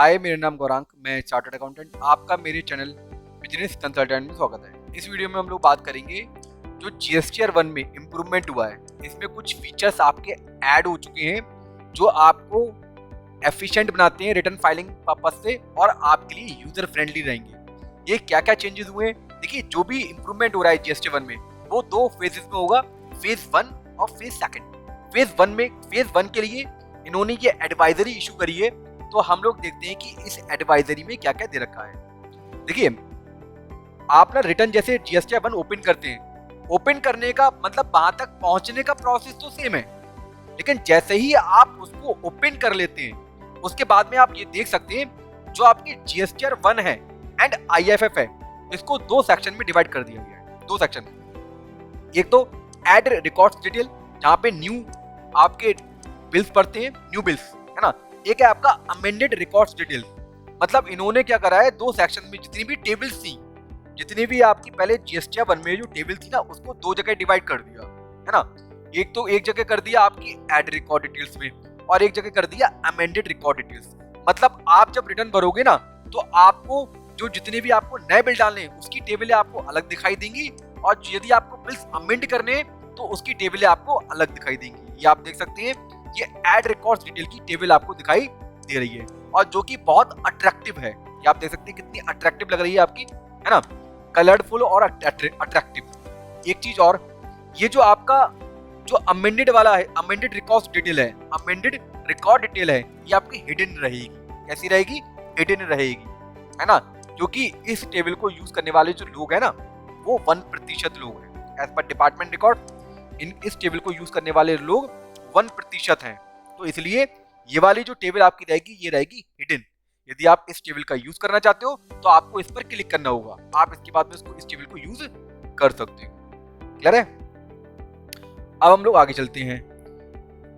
हाय, मेरा नाम गौरांग, मैं चार्टर्ड अकाउंटेंट। आपका मेरे चैनल बिजनेस कंसल्टेंट में स्वागत है। इस वीडियो में हम लोग बात करेंगे जो जीएसटीआर 1 में इम्प्रूवमेंट हुआ है, इसमें कुछ फीचर्स आपके ऐड हो चुके हैं जो आपको एफिशिएंट बनाते हैं रिटर्न फाइलिंग पर्पस से और आपके लिए यूजर फ्रेंडली रहेंगे। ये क्या क्या चेंजेस हुए हैं, देखिए जो भी इम्प्रूवमेंट हो रहा है जीएसटी 1 में वो दो फेजेस में होगा, फेज 1 और फेज 2। फेज 1 के लिए इन्होंने ये एडवाइजरी इशू करी है, तो हम लोग देखते हैं कि इस एडवाइजरी में क्या क्या दे रखा है। देखिए, आप ना रिटर्न जैसे जीएसटी 1 ओपन करते हैं, ओपन करने का मतलब वहां तक पहुंचने का प्रोसेस तो सेम है, लेकिन जैसे ही आप उसको ओपन कर लेते हैं उसके बाद में आप ये देख सकते हैं जो आपकी जीएसटीआर 1 है एंड आईएफएफ है, इसको दो सेक्शन में डिवाइड कर दिया गया है। दो सेक्शन में, एक तो ऐड रिकॉर्ड्स डिटेल जहां पे न्यू आपके बिल्स पड़ते हैं, न्यू बिल्स है ना। एक है आपका अमेंडेड रिकॉर्ड्स डिटेल, मतलब इन्होंने क्या करा है, दो सेक्शन में जितनी भी टेबल्स थी, जितनी भी आपकी पहले जीएसटी 1 में जो टेबल थी ना, उसको दो जगह डिवाइड कर दिया है ना। एक तो एक जगह कर दिया आपकी ऐड रिकॉर्ड डिटेल्स में और एक जगह कर दिया अमेंडेड रिकॉर्ड डिटेल्स। मतलब आप जब रिटर्न भरोगे ना तो आपको जो जितने भी आपको नए बिल डालने हैं उसकी टेबलें आपको अलग दिखाई देंगी, और यदि आपको बिल्स अमेंड करने हैं तो उसकी टेबलें आपको अलग दिखाई देंगी। ये आप देख सकते हैं, ये ऐड रिकॉर्ड्स डिटेल की टेबल आपको दिखाई दे रही है और जो कि बहुत अट्रैक्टिव है। ये आप देख सकते हैं कितनी अट्रैक्टिव लग रही है आपकी, है ना, कलरफुल और अट्रैक्टिव। एक चीज और, ये जो आपका जो अमेंडेड वाला है, अमेंडेड रिकॉर्ड्स डिटेल है, अमेंडेड रिकॉर्ड डिटेल है, ये आपकी हिडन रहेगी। कैसी रहेगी? हिडन रहेगी, है ना, क्योंकि इस टेबल को यूज करने वाले जो लोग हैं ना वो 1% लोग हैं। एज पर डिपार्टमेंट रिकॉर्ड इस टेबल को यूज करने वाले लोग 1% हैं, तो इसलिए ये वाली जो टेबल आपकी रहेगी ये रहेगी हिडन। यदि आप इस टेबल का यूज करना चाहते हो तो आपको इस पर क्लिक करना होगा, आप इसके बाद में इस टेबल को यूज कर सकते हो। क्लियर है? अब हम लोग आगे चलते हैं।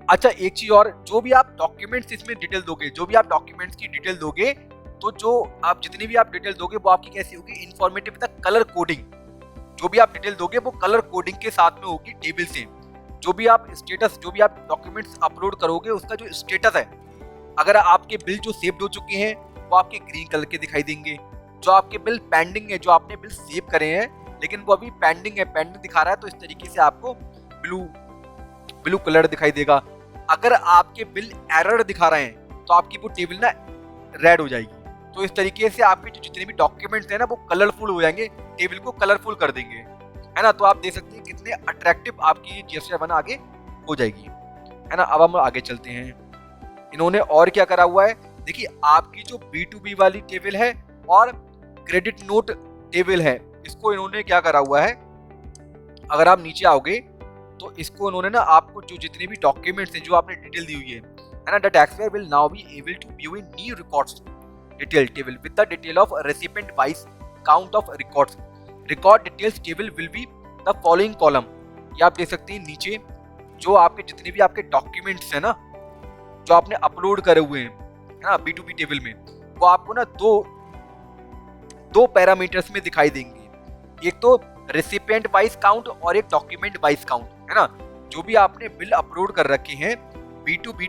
अच्छा, एक चीज और, जो भी आप डॉक्यूमेंट्स इसमें डिटेल दोगे, जो भी आप डॉक्यूमेंट्स की डिटेल दोगे, तो जो आप जितनी भी आप डिटेल दोगे वो आपकी कैसी होगी, इंफॉर्मेटिव विद कलर कोडिंग। जो भी आप डिटेल दोगे वो कलर कोडिंग के साथ में होगी टेबल से। जो भी आप स्टेटस, जो भी आप डॉक्यूमेंट्स अपलोड करोगे उसका जो स्टेटस है, अगर आपके बिल जो सेव्ड हो चुके हैं वो आपके ग्रीन कलर के दिखाई देंगे। जो आपके बिल पेंडिंग है, जो आपने बिल सेव करे हैं लेकिन वो अभी पेंडिंग है, पेंडिंग दिखा रहा है, तो इस तरीके से आपको ब्लू कलर दिखाई देगा। अगर आपके बिल एरर दिखा रहे हैं तो आपकी वो टेबल ना रेड हो जाएगी। तो इस तरीके से आपके जो जितने भी डॉक्यूमेंट्स हैं ना वो कलरफुल हो जाएंगे, टेबल को कलरफुल कर देंगे, है ना। तो आप देख सकते हैं कितने अट्रैक्टिव आपकी जीएसटी 1 आगे हो जाएगी, है ना। अब हम आगे चलते हैं। इन्होंने और क्या करा हुआ है, देखिए आपकी जो B2B वाली टेबल है और क्रेडिट नोट टेबल है, इसको इन्होंने क्या करा हुआ है, अगर आप नीचे आओगे तो इसको इन्होंने ना आपको जो जितने भी डॉक्यूमेंट्स हैं जो आपने डिटेल दी हुई है ना, the taxpayer will now be able to view in new records detail table with the detail of recipient wise count of records. Record details table will be the following column. ये आप देख सकते हैं नीचे जो आपके जितने भी आपके डॉक्यूमेंट्स हैं ना जो आपने अपलोड करे हुए हैं, है ना, B2B टेबल में, वो आपको ना दो पैरामीटर्स में दिखाई देंगे। एक तो रेसिपिएंट वाइज काउंट और एक डॉक्यूमेंट वाइज काउंट, है ना। जो भी आपने बिल अपलोड कर रखे हैं B2B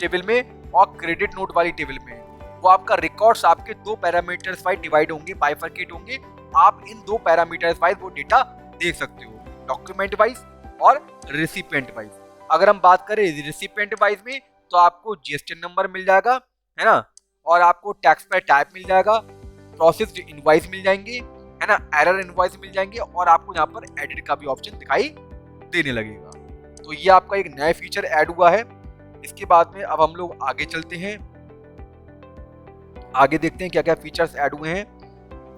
टेबल में और क्रेडिट नोट वाली टेबल में, वो आपका रिकॉर्ड्स आपके दो पैरामीटर्स वाइज डिवाइड होंगे, बाइफरकेट होंगे। आप इन दो पैरामीटर्स वाइज वो डेटा देख सकते हो, डॉक्यूमेंट वाइज और रेसिपिएंट वाइज। अगर हम बात करें रेसिपिएंट वाइज में तो आपको जीएसटी नंबर मिल जाएगा, है ना, और आपको टैक्स पेयर टाइप मिल जाएगा, प्रोसेस्ड इनवॉइस मिल जाएंगे, है ना, एरर इनवॉइस मिल जाएंगे, और आपको यहाँ पर एडिट का भी ऑप्शन दिखाई देने लगेगा। तो ये आपका एक नया फीचर ऐड हुआ है। इसके बाद में अब हम लोग आगे चलते हैं, आगे देखते हैं क्या क्या फीचर्स ऐड हुए हैं।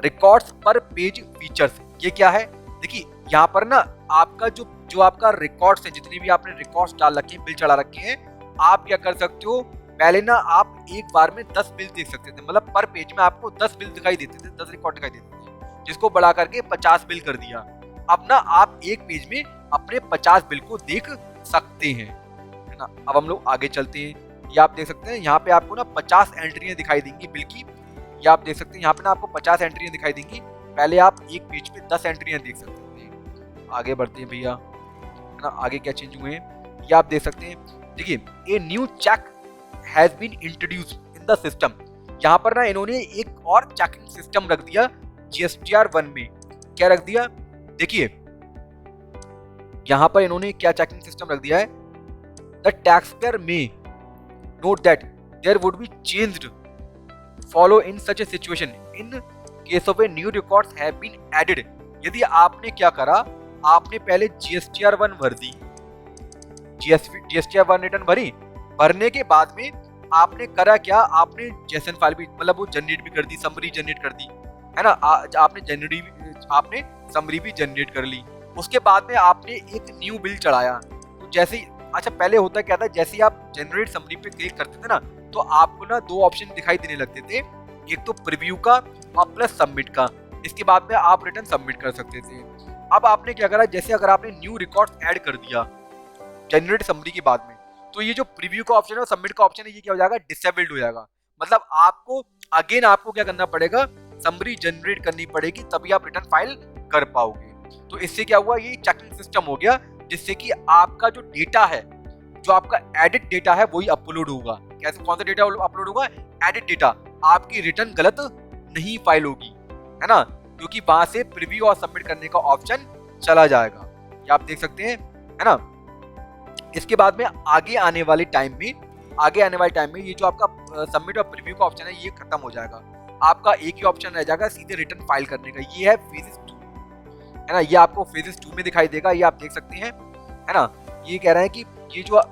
रिकॉर्ड्स पर पेज फीचर्स, ये क्या है, देखिए यहाँ पर ना आपका जो आपका रिकॉर्ड्स है, जितने भी आपने रिकॉर्ड्स डाल रखे हैं, बिल चढ़ा रखे हैं, आप क्या कर सकते हो, पहले ना आप एक बार में 10 बिल देख सकते थे, मतलब पर पेज में आपको 10 बिल दिखाई देते थे, 10 रिकॉर्ड दिखाई देते थे, जिसको बढ़ा करके 50 बिल कर दिया। अब ना आप एक पेज में अपने 50 बिल को देख सकते हैं, है ना। अब हम लोग आगे चलते हैं। ये आप देख सकते हैं यहाँ पे आपको ना 50 एंट्रियां दिखाई देंगी बिल की। ये आप देख सकते हैं यहाँ पे ना आपको 50 एंट्रियां दिखाई देंगी। पहले आप एक पेज पे 10 एंट्रियां देख सकते थे। आगे बढ़ते हैं भैया, है ना। आगे क्या चेंज हुए हैं ये आप देख सकते हैं। देखिए, a new check has been introduced in the system. यहाँ पर ना इन्होंने एक और चेकिंग सिस्टम रख दिया GSTR 1 में। क्या रख दिया, देखिए यहाँ पर इन्होंने क्या चेकिंग सिस्टम रख दिया है, the taxpayer may note that there would be changed follow in such a situation in case of a new records have been added. यदि आपने क्या करा, आपने पहले GSTR 1 भर दी, GSTR 1 रिटर्न भरी, भरने के बाद में आपने करा क्या, आपने जेसन फाइल भी मतलब वो जनरेट भी कर दी, समरी जनरेट कर दी, है ना, आपने समरी भी जनरेट कर ली। उसके बाद में आपने एक न्यू बिल चढ़ाया। तो जैसे ही, अच्छा पहले होता क्या था, जैसे ही आप जनरेट समरी पे क्लिक करते थे ना, तो आपको ना दो ऑप्शन दिखाई देने लगते थे, एक तो प्रीव्यू का और प्लस सबमिट का। इसके बाद में आप रिटर्न सबमिट कर सकते थे। अब आपने क्या करा, जैसे अगर आपने न्यू रिकॉर्ड ऐड कर दिया जनरेट समरी के बाद में, तो ये जो प्रीव्यू का ऑप्शन है और सबमिट का ऑप्शन है, ये क्या हो जाएगा, डिसेबल्ड हो जाएगा। मतलब आपको अगेन आपको क्या करना पड़ेगा, समरी जनरेट करनी पड़ेगी, तभी आप रिटर्न फाइल कर पाओगे। तो इससे क्या हुआ, ये चेकिंग सिस्टम हो गया, जिससे कि आपका जो डेटा है, जो आपका एडिट डेटा है, वही अपलोड होगा। कैसे, कौन सा डेटा अपलोड होगा, एडिट डेटा। आपकी रिटर्न गलत नहीं फाइल होगी, है ना, क्योंकि वहां से प्रीव्यू और सबमिट करने का ऑप्शन चला जाएगा। ये आप देख सकते हैं, है ना। इसके बाद में आगे आने वाले टाइम में ये जो आपका सबमिट और प्रीव्यू का ऑप्शन है, ये खत्म हो जाएगा। आपका एक ही ऑप्शन रह जाएगा सीधे रिटर्न फाइल करने का। ये है फेजेस 2, है ना, ये आपको फेजेस 2 में दिखाई देगा, ये आप देख सकते हैं, है ना। ये कह रहा है कि ये जो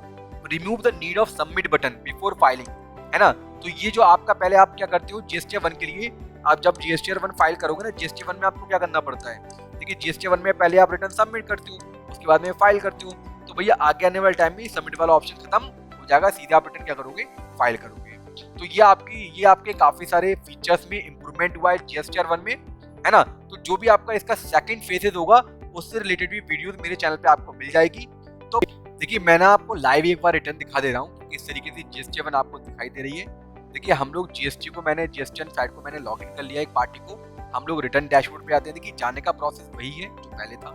remove the need of submit button before filing, है ना। तो ये जो आपका पहले आप क्या करते हो, GSTR 1 के लिए आप जब GSTR 1 फाइल करोगे ना, GSTR 1 में आपको क्या करना पड़ता है, देखिए GSTR 1 में पहले आप रिटर्न सबमिट करते हो, उसके बाद में फाइल करते हो। तो भैया आगे आने वाले टाइम में सबमिट वाला ऑप्शन खत्म हो जाएगा, सीधे आप रिटर्न क्या करोगे, फाइल करोगे। तो ये आपके काफी सारे फीचर्स में इंप्रूवमेंट हुआ है GSTR 1 में, है ना। तो जो भी आपका इसका सेकंड फेजेस होगा, उससे रिलेटेड भी वीडियोस मेरे चैनल पे आपको मिल जाएगी। तो देखिए मैं ना आपको लाइव एक बार रिटर्न दिखा दे रहा हूँ किस तरीके से GSTR 1 आपको दिखाई दे रही है। देखिए हम लोग GSTR साइट को मैंने लॉग इन कर लिया एक पार्टी को, हम लोग रिटर्न डैशबोर्ड पे आते हैं। देखिए जाने का प्रोसेस वही है जो पहले था,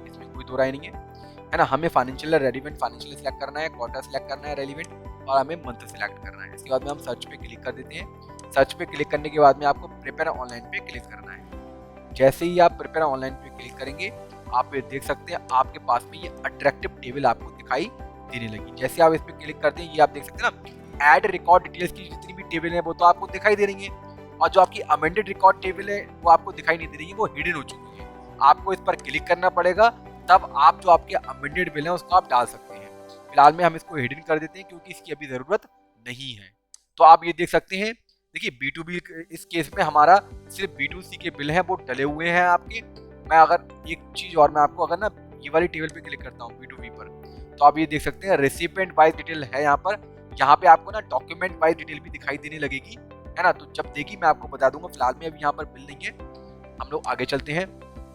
इसमें कोई दो राय नहीं है ना। हमें फाइनेंशियल रेलिवेंट फाइनेंशियल सिलेक्ट करना है, क्वार्टर सिलेक्ट करना है रेलिवेंट, और हमें मंथ सिलेक्ट करना है। इसके बाद में हम सर्च पे क्लिक कर देते हैं। सर्च पे क्लिक करने के बाद में आपको प्रिपेयर ऑनलाइन पे क्लिक करना है। जैसे ही आप प्रिपेयर ऑनलाइन पे क्लिक करेंगे, आप ये देख सकते हैं आपके पास में ये अट्रैक्टिव टेबल आपको दिखाई देने लगी। जैसे आप इस पे क्लिक करते हैं, ये आप देख सकते हैं ना, ऐड रिकॉर्ड डिटेल्स की जितनी भी टेबल है वो तो आपको दिखाई दे रही है, और जो आपकी अमेंडेड रिकॉर्ड टेबल है वो आपको दिखाई नहीं दे रही है, वो हिडन हो चुकी है। आपको इस पर क्लिक करना पड़ेगा, तब आप जो आपके अमेंडेड बिल है उसको आप डाल सकते हैं। फिलहाल में हम इसको हिडन कर देते हैं क्योंकि इसकी अभी जरूरत नहीं है। तो आप ये देख सकते हैं, देखिए B2B इस केस में हमारा सिर्फ B2C के बिल हैं वो डले हुए हैं आपके। मैं अगर एक चीज और मैं आपको अगर ना ये वाली टेबल पे क्लिक करता हूँ B2B पर, तो आप ये देख सकते हैं रेसिपिएंट वाइज डिटेल है यहाँ पर। यहाँ पे आपको ना डॉक्यूमेंट वाइज डिटेल भी दिखाई देने लगेगी, है ना। तो जब देगी मैं आपको बता दूंगा। फिलहाल में अभी यहाँ पर बिल नहीं है, हम लोग आगे चलते हैं।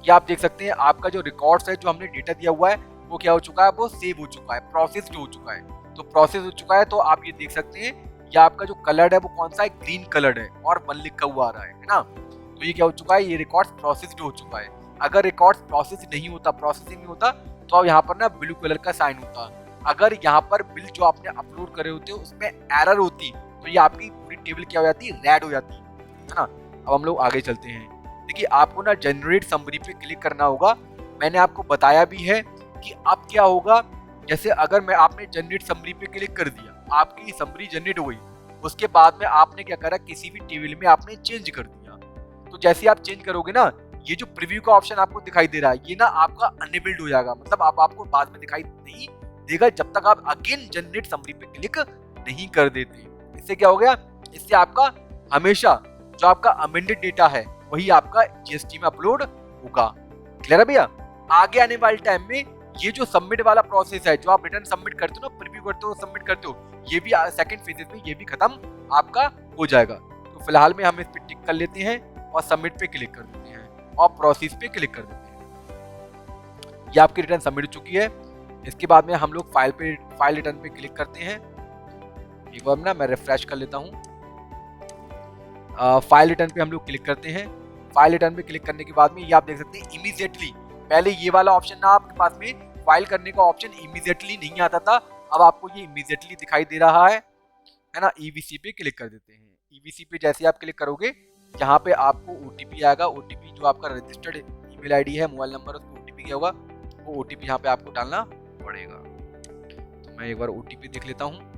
ये आप देख सकते हैं आपका जो रिकॉर्ड्स है, जो हमने डेटा दिया हुआ है वो क्या हो चुका है, वो सेव हो चुका है, प्रोसेस्ड हो चुका है। तो प्रोसेस हो चुका है, तो आप ये देख सकते हैं ये आपका जो कलर है वो कौन सा है, ग्रीन कलर है और 1 लिखा हुआ आ रहा है ना। तो ये क्या हो चुका है, ये रिकॉर्ड प्रोसेस्ड हो चुका है। अगर रिकॉर्ड प्रोसेस नहीं होता, प्रोसेसिंग नहीं होता, तो अब यहाँ पर ना ब्लू कलर का साइन होता। अगर यहाँ पर बिल जो आपने अपलोड करे होते उसमें एरर होती, तो ये आपकी पूरी टेबल क्या हो जाती, रेड हो जाती, है ना। अब हम लोग आगे चलते हैं। देखिए आपको ना जनरेट समरी पे क्लिक करना होगा। मैंने आपको बताया भी है कि अब क्या होगा, जैसे अगर आपने जनरेट समरी पे क्लिक कर दिया, आपकी समरी जनरेट हो गई, उसके बाद में आपने क्या करा, किसी भी टेबल में आपने चेंज कर दिया। तो जैसे आप चेंज करोगे ना, ये जो प्रीव्यू का ऑप्शन आपको दिखाई दे रहा है, ये ना आपका अनेबल्ड हो जाएगा। मतलब आपको बाद में दिखाई नहीं देगा जब तक आप अगेन जनरेट समरी पे क्लिक नहीं कर देते। इससे क्या हो गया, इससे आपका हमेशा जो आपका अमेंडेड डेटा है वही आपका GST में अपलोड होगा। क्लियर है भैया। आगे आने वाले टाइम में ये जो सबमिट वाला प्रोसेस है, जो आप रिटर्न सबमिट करते हो ना, प्रीव्यू करते हो, सबमिट करते हो, ये भी सेकंड फेजेस में ये भी खत्म आपका हो जाएगा। तो फिलहाल में हम इस पे टिक कर लेते हैं और सबमिट पे क्लिक कर देते हैं और प्रोसेस पे क्लिक कर देते हैं। ये आपकी रिटर्न सबमिट हो चुकी है। इसके बाद में हम लोग फाइल रिटर्न पे क्लिक करते हैं। एक बार ना मैं रिफ्रेश कर लेता हूँ। फाइल रिटर्न पे हम लोग क्लिक करते हैं। फाइल रिटर्न पे क्लिक करने के बाद में ये आप देख सकते हैं इमीडिएटली, पहले ये वाला ऑप्शन ना आपके पास में फाइल करने का ऑप्शन इमीडिएटली नहीं आता था, अब आपको ये इमीडिएटली दिखाई दे रहा है ना। EVC पे क्लिक कर देते हैं। ईवीसी पे जैसे आप क्लिक करोगे, यहाँ पे आपको ओटीपी आएगा। ओटीपी जो आपका रजिस्टर्ड ईमेल आईडी है, मोबाइल नंबर, उस पर ओटीपी गया होगा, वो ओटीपी यहाँ पे आपको डालना पड़ेगा। तो मैं एक बार ओटीपी देख लेता हूँ।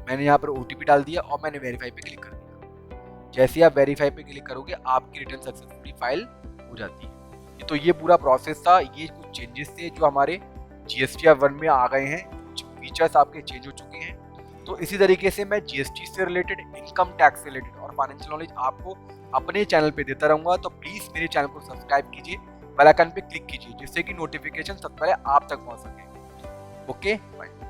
मैंने यहाँ पर ओटीपी डाल दिया और मैंने वेरीफाई पे क्लिक कर दिया। जैसे ही आप वेरीफाई पे क्लिक करोगे, आपकी रिटर्न सक्सेसफुली फाइल हो जाती है। तो ये पूरा प्रोसेस था। ये कुछ चेंजेस थे जो हमारे जीएसटीआर 1 में आ गए हैं। कुछ फीचर्स आपके चेंज हो चुके हैं। तो इसी तरीके से मैं जीएसटी से रिलेटेड, इनकम टैक्स से रिलेटेड और फाइनेंशियल नॉलेज आपको अपने चैनल पे देता रहूंगा। तो प्लीज मेरे चैनल को सब्सक्राइब कीजिए, बेल आइकन पे क्लिक कीजिए, जिससे कि नोटिफिकेशन सबसे पहले आप तक पहुंच सके। Okay, bye.